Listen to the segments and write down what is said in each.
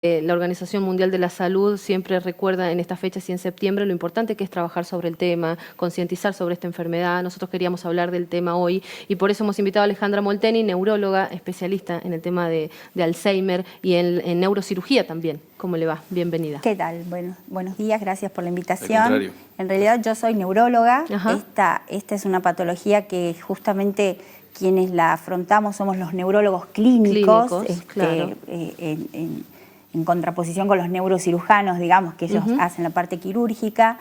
La Organización Mundial de la Salud siempre recuerda en estas fechas y en septiembre lo importante que es trabajar sobre el tema, concientizar sobre esta enfermedad. Nosotros queríamos hablar del tema hoy y por eso hemos invitado a Alejandra Molteni, neuróloga, especialista en el tema de Alzheimer y en neurocirugía también. ¿Cómo le va? Bienvenida. ¿Qué tal? Bueno, buenos días, gracias por la invitación. En realidad yo soy neuróloga. Esta es una patología que justamente quienes la afrontamos somos los neurólogos clínicos, claro. en contraposición con los neurocirujanos, digamos, que ellos hacen la parte quirúrgica.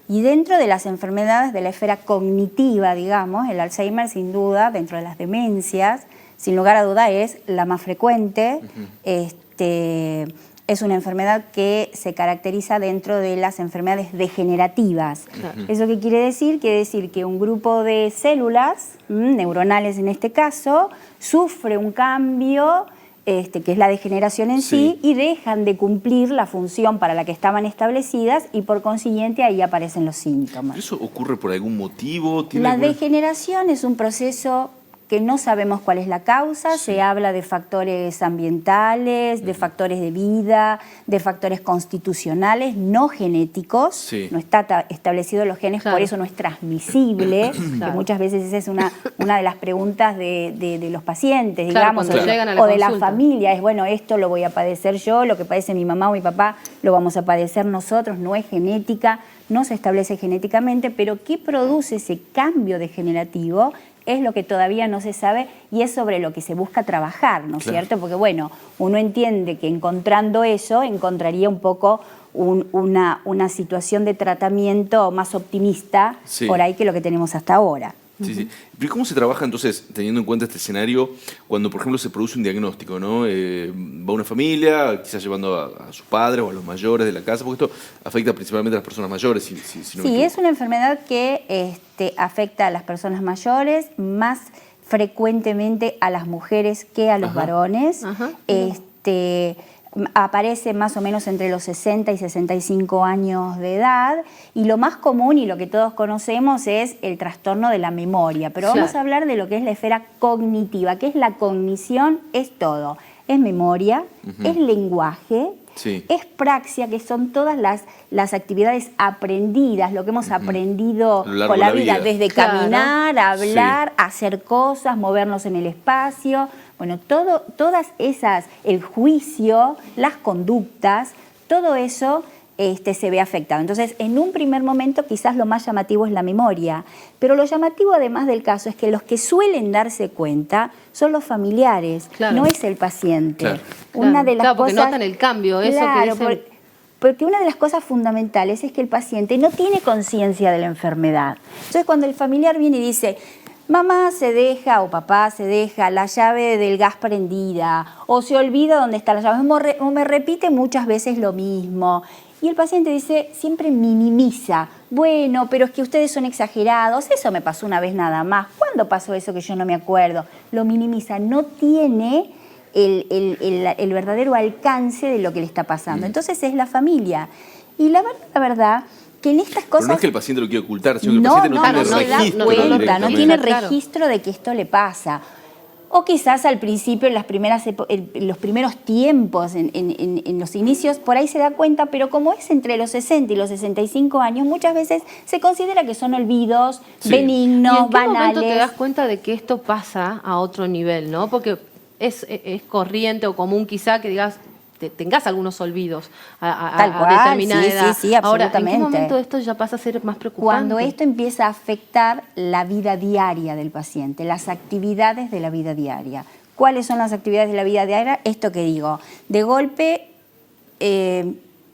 Y dentro de las enfermedades de la esfera cognitiva, digamos, el Alzheimer sin duda, dentro de las demencias, sin lugar a duda es la más frecuente. Es una enfermedad que se caracteriza dentro de las enfermedades degenerativas. ¿Eso qué quiere decir? Quiere decir que un grupo de células, neuronales en este caso, sufre un cambio que es la degeneración en sí, y dejan de cumplir la función para la que estaban establecidas y por consiguiente ahí aparecen los síntomas. ¿Eso ocurre por algún motivo? La degeneración es un proceso que no sabemos cuál es la causa, se habla de factores ambientales, de factores de vida, de factores constitucionales, no genéticos, no está establecido los genes, por eso no es transmisible, que muchas veces esa es una de las preguntas de los pacientes, digamos, o de la familia, es bueno, esto lo voy a padecer yo, lo que padece mi mamá o mi papá lo vamos a padecer nosotros, no es genética, no se establece genéticamente, pero ¿qué produce ese cambio degenerativo? Es lo que todavía no se sabe y es sobre lo que se busca trabajar, ¿no es cierto? Porque, bueno, uno entiende que encontrando eso encontraría un poco una situación de tratamiento más optimista por ahí que lo que tenemos hasta ahora. ¿Pero cómo se trabaja entonces, teniendo en cuenta este escenario, cuando, por ejemplo, se produce un diagnóstico, ¿no? Va una familia, quizás llevando a sus padres o a los mayores de la casa, porque esto afecta principalmente a las personas mayores. Sí, es una enfermedad que afecta a las personas mayores, más frecuentemente a las mujeres que a los varones. Aparece más o menos entre los 60 y 65 años de edad y lo más común y lo que todos conocemos es el trastorno de la memoria, pero vamos a hablar de lo que es la esfera cognitiva, que es la cognición, es todo, es memoria, es lenguaje, es praxia, que son todas las actividades aprendidas, lo que hemos aprendido con la vida, desde caminar, hablar, hacer cosas, movernos en el espacio. Bueno, todas esas, el juicio, las conductas, todo eso se ve afectado. Entonces, en un primer momento quizás lo más llamativo es la memoria, pero lo llamativo además del caso es que los que suelen darse cuenta son los familiares, no es el paciente. Una de las cosas, porque notan el cambio, eso que dicen. Porque una de las cosas fundamentales es que el paciente no tiene conciencia de la enfermedad. Entonces, cuando el familiar viene y dice, mamá se deja o papá se deja la llave del gas prendida o se olvida dónde está la llave o me repite muchas veces lo mismo. Y el paciente dice, siempre minimiza. Bueno, pero es que ustedes son exagerados. Eso me pasó una vez nada más. ¿Cuándo pasó eso que yo no me acuerdo? Lo minimiza. No tiene el verdadero alcance de lo que le está pasando. Entonces es la familia. Y la verdad que en estas cosas... Pero no es que el paciente lo quiere ocultar, sino que el paciente no tiene registro. No tiene registro de que esto le pasa. O quizás al principio, en los primeros tiempos, en los inicios, por ahí se da cuenta, pero como es entre los 60 y los 65 años, muchas veces se considera que son olvidos benignos, banales. ¿Y en qué momento te das cuenta de que esto pasa a otro nivel, no? Porque es corriente o común quizá que digas, tengas algunos olvidos a determinada edad. Sí, absolutamente. Ahora, ¿en qué momento esto ya pasa a ser más preocupante? Cuando esto empieza a afectar la vida diaria del paciente, las actividades de la vida diaria. ¿Cuáles son las actividades de la vida diaria? Esto que digo, de golpe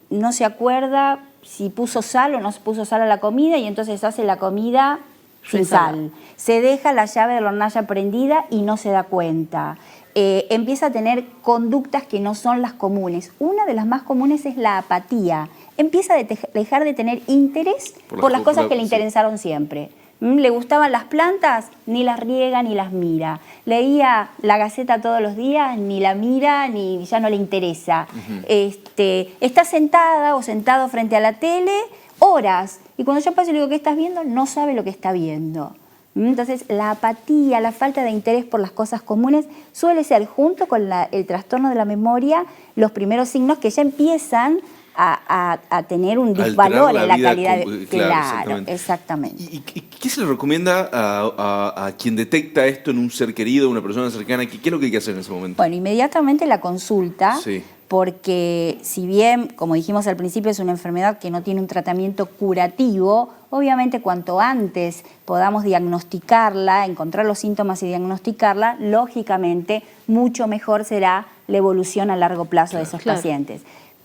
no se acuerda si puso sal o no puso sal a la comida y entonces hace la comida sin sal. Se deja la llave de la hornalla prendida y no se da cuenta. Empieza a tener conductas que no son las comunes. Una de las más comunes es la apatía. Empieza a dejar de tener interés por las cosas que le interesaron siempre. ¿Le gustaban las plantas? Ni las riega ni las mira. Leía la Gaceta todos los días, ni la mira, ni ya no le interesa. Está sentada o sentado frente a la tele horas. Y cuando yo paso y le digo, ¿qué estás viendo? No sabe lo que está viendo. Entonces, la apatía, la falta de interés por las cosas comunes suele ser, junto con el trastorno de la memoria, los primeros signos que ya empiezan a tener un disvalor en la calidad de... Claro, exactamente. ¿Y qué se le recomienda a quien detecta esto en un ser querido, una persona cercana? ¿Qué es lo que hay que hacer en ese momento? Bueno, inmediatamente la consulta, sí, porque si bien, como dijimos al principio, es una enfermedad que no tiene un tratamiento curativo, obviamente cuanto antes podamos diagnosticarla, encontrar los síntomas y diagnosticarla, lógicamente mucho mejor será la evolución a largo plazo de esos pacientes.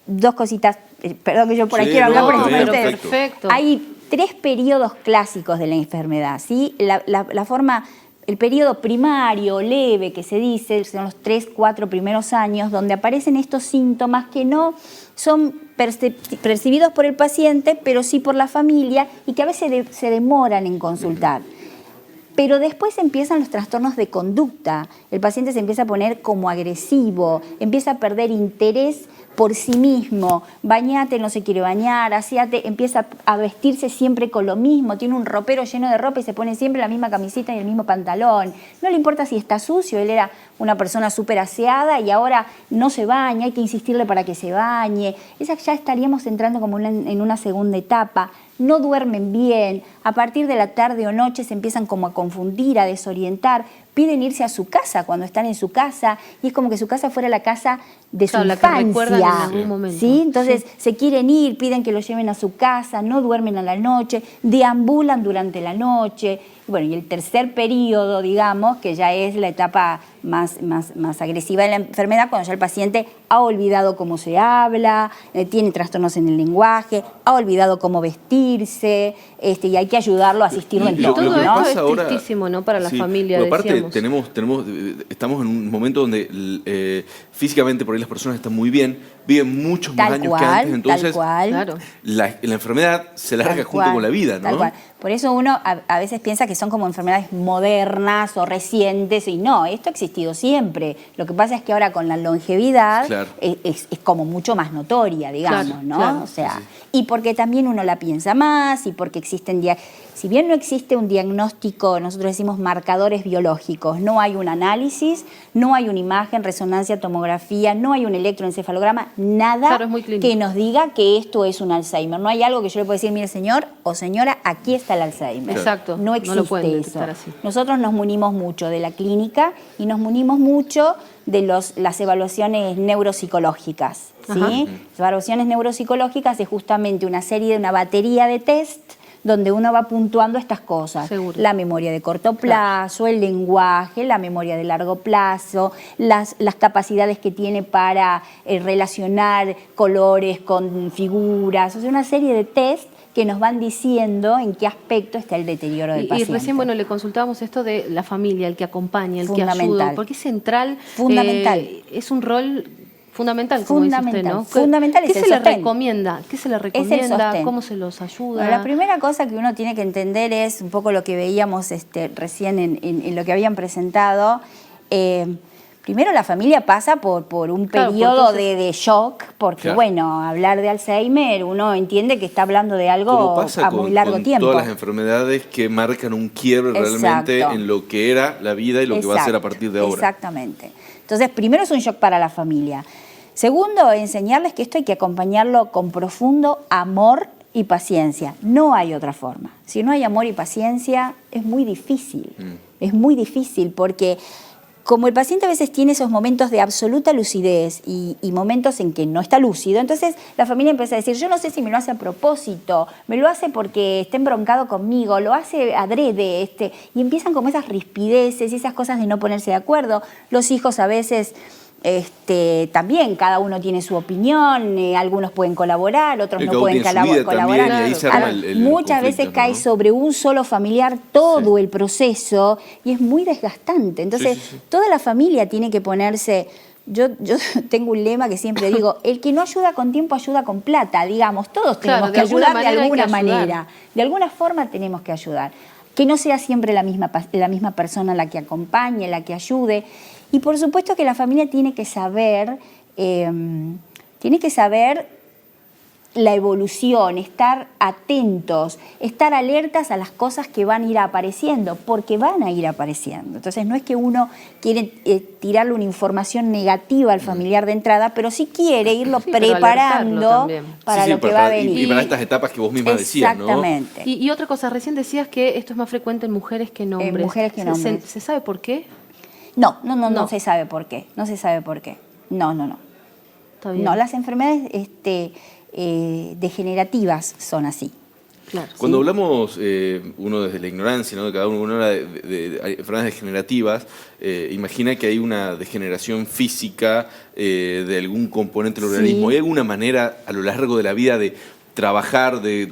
Dos cositas, perdón que yo por ahí quiero hablar por encima de ustedes. Perfecto. Hay 3 periodos clásicos de la enfermedad, ¿sí? La forma... El periodo primario, leve, que se dice, son los 3, 4 primeros años, donde aparecen estos síntomas que no son percibidos por el paciente, pero sí por la familia, y que a veces se demoran en consultar. Pero después empiezan los trastornos de conducta. El paciente se empieza a poner como agresivo, empieza a perder interés por sí mismo, bañate, no se quiere bañar, aseate, empieza a vestirse siempre con lo mismo, tiene un ropero lleno de ropa y se pone siempre la misma camiseta y el mismo pantalón. No le importa si está sucio, él era una persona súper aseada y ahora no se baña, hay que insistirle para que se bañe. Esa ya estaríamos entrando como en una segunda etapa. No duermen bien, a partir de la tarde o noche se empiezan como a confundir, a desorientar, piden irse a su casa cuando están en su casa y es como que su casa fuera la casa de su infancia. La que recuerdan en algún momento. ¿Sí? Entonces se quieren ir, piden que lo lleven a su casa, no duermen a la noche, deambulan durante la noche. Bueno, y el tercer periodo, digamos, que ya es la etapa más agresiva de la enfermedad, cuando ya el paciente ha olvidado cómo se habla, tiene trastornos en el lenguaje, ha olvidado cómo vestirse, y hay que ayudarlo, asistirlo en todo. Todo ¿no? esto es tristísimo, ¿no? Para la familia, aparte, estamos en un momento donde físicamente por ahí las personas están muy bien, viven muchos más años que antes, entonces claro, la enfermedad se larga junto con la vida, ¿no? Tal cual. Por eso uno a veces piensa que son como enfermedades modernas o recientes, y no, esto ha existido siempre. Lo que pasa es que ahora con la longevidad es como mucho más notoria, digamos, ¿no? Claro. O sea, y porque también uno la piensa más, y porque existen si bien no existe un diagnóstico, nosotros decimos marcadores biológicos, no hay un análisis, no hay una imagen, resonancia, tomografía, no hay un electroencefalograma, nada que nos diga que esto es un Alzheimer. No hay algo que yo le pueda decir, mire señor o señora, aquí está el Alzheimer. Exacto. No existe lo pueden eso. así. Nosotros nos munimos mucho de la clínica y nos munimos mucho de las evaluaciones neuropsicológicas, ¿sí? Las evaluaciones neuropsicológicas es justamente una batería de test donde uno va puntuando estas cosas. Seguro. La memoria de corto plazo, el lenguaje, la memoria de largo plazo, las capacidades que tiene para relacionar colores con figuras, o sea, una serie de test que nos van diciendo en qué aspecto está el deterioro del paciente. Y recién, bueno, le consultábamos esto de la familia, el que acompaña, el que ayuda, porque es central. Fundamental. Es un rol fundamental, como dice usted, ¿no? Fundamental es el sostén. ¿Qué se le recomienda? ¿Cómo se los ayuda? Bueno, la primera cosa que uno tiene que entender es un poco lo que veíamos recién en lo que habían presentado. Primero, la familia pasa por un periodo de shock, porque, bueno, hablar de Alzheimer, uno entiende que está hablando de algo a muy largo tiempo. Todas las enfermedades que marcan un quiebre realmente en lo que era la vida y lo que va a ser a partir de ahora. Exactamente. Entonces, primero es un shock para la familia. Segundo, enseñarles que esto hay que acompañarlo con profundo amor y paciencia. No hay otra forma. Si no hay amor y paciencia, es muy difícil. Es muy difícil porque como el paciente a veces tiene esos momentos de absoluta lucidez y momentos en que no está lúcido, entonces la familia empieza a decir, yo no sé si me lo hace a propósito, me lo hace porque está embroncado conmigo, lo hace adrede, y empiezan como esas rispideces y esas cosas de no ponerse de acuerdo. Los hijos a veces también, cada uno tiene su opinión, algunos pueden colaborar, otros no pueden colaborar. Muchas veces cae sobre un solo familiar todo el proceso y es muy desgastante. Entonces, toda la familia tiene que ponerse... Yo tengo un lema que siempre digo, el que no ayuda con tiempo ayuda con plata, digamos, todos tenemos que ayudar de alguna manera. De alguna forma tenemos que ayudar. Que no sea siempre la misma persona la que acompañe, la que ayude. Y por supuesto que la familia tiene que saber la evolución, estar atentos, estar alertas a las cosas que van a ir apareciendo, porque van a ir apareciendo. Entonces no es que uno quiere tirarle una información negativa al familiar de entrada, pero sí quiere irlo preparando para lo que va a venir. Y para estas etapas que vos misma decías, ¿no? Exactamente. Y otra cosa, recién decías que esto es más frecuente en mujeres que en hombres. Mujeres que en hombres. ¿Se sabe por qué? No se sabe por qué. No se sabe por qué. No. Está bien. No, las enfermedades degenerativas son así. Claro. Cuando hablamos, uno desde la ignorancia, ¿no? De cada uno habla de enfermedades degenerativas, imagina que hay una degeneración física de algún componente del organismo. ¿Hay alguna manera a lo largo de la vida de trabajar, de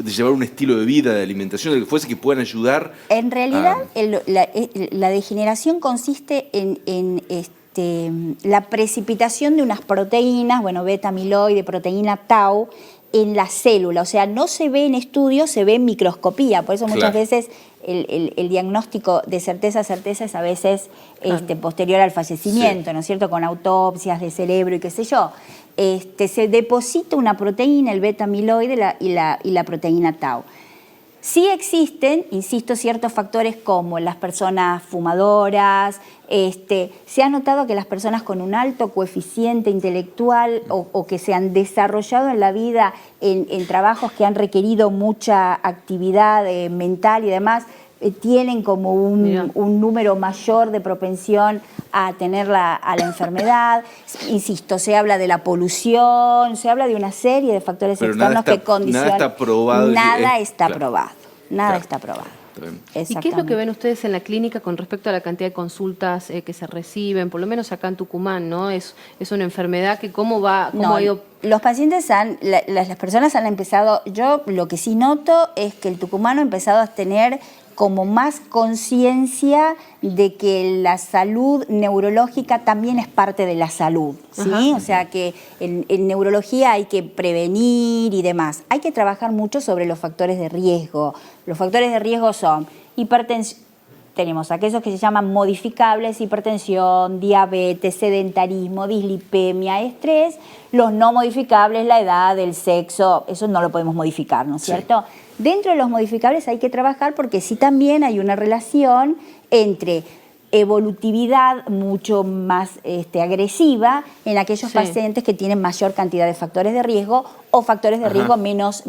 llevar un estilo de vida, de alimentación, de lo que fuese, que puedan ayudar? En realidad, la degeneración consiste en la precipitación de unas proteínas, bueno, beta amiloide, proteína tau, en la célula. O sea, no se ve en estudio, se ve en microscopía. Por eso muchas veces el diagnóstico de certeza es a veces posterior al fallecimiento, ¿no es cierto? Con autopsias de cerebro y qué sé yo. Se deposita una proteína, el beta amiloide y la proteína tau. Sí existen, insisto, ciertos factores como las personas fumadoras. Se ha notado que las personas con un alto coeficiente intelectual o que se han desarrollado en la vida en trabajos que han requerido mucha actividad mental y demás, tienen como un número mayor de propensión a tener a la enfermedad. Insisto, se habla de la polución, se habla de una serie de factores externos que condicionan. Nada está probado. Nada está probado. Nada está probado. ¿Y qué es lo que ven ustedes en la clínica con respecto a la cantidad de consultas que se reciben? Por lo menos acá en Tucumán, ¿no? Es una enfermedad que cómo ha ido... Los pacientes las personas han empezado, yo lo que sí noto es que el tucumano ha empezado a tener como más conciencia de que la salud neurológica también es parte de la salud, ¿sí? O sea que en neurología hay que prevenir y demás. Hay que trabajar mucho sobre los factores de riesgo. Los factores de riesgo son hipertensión, tenemos aquellos que se llaman modificables, hipertensión, diabetes, sedentarismo, dislipemia, estrés. Los no modificables, la edad, el sexo, eso no lo podemos modificar, ¿no es cierto? Dentro de los modificables hay que trabajar porque sí también hay una relación entre evolutividad mucho más agresiva en aquellos pacientes que tienen mayor cantidad de factores de riesgo o factores de riesgo menos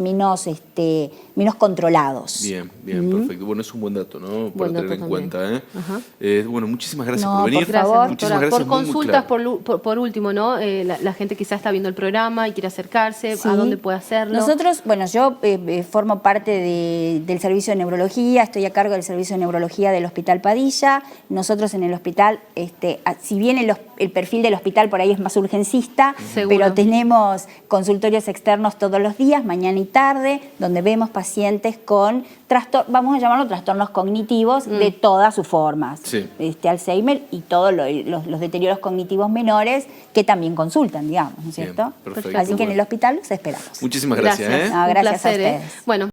controlados. Bien, perfecto. Bueno, es un buen dato, ¿no? Para tener en cuenta. Bueno, muchísimas gracias por venir. Por favor. Muchísimas gracias. Por consultas, por último, ¿no? La gente quizás está viendo el programa y quiere acercarse, ¿a dónde puede hacerlo? Nosotros, bueno, yo formo parte del servicio de neurología, estoy a cargo del servicio de neurología del Hospital Padilla. Nosotros en el hospital, si bien el perfil del hospital por ahí es más urgencista, pero tenemos consultorios externos todos los días, mañana y tarde, donde vemos pacientes con vamos a llamarlo trastornos cognitivos de todas sus formas. Alzheimer y todos los deterioros cognitivos menores que también consultan, digamos, ¿no es cierto? Perfecto. Así que en el hospital los esperamos. Muchísimas gracias. Gracias a ustedes. Bueno.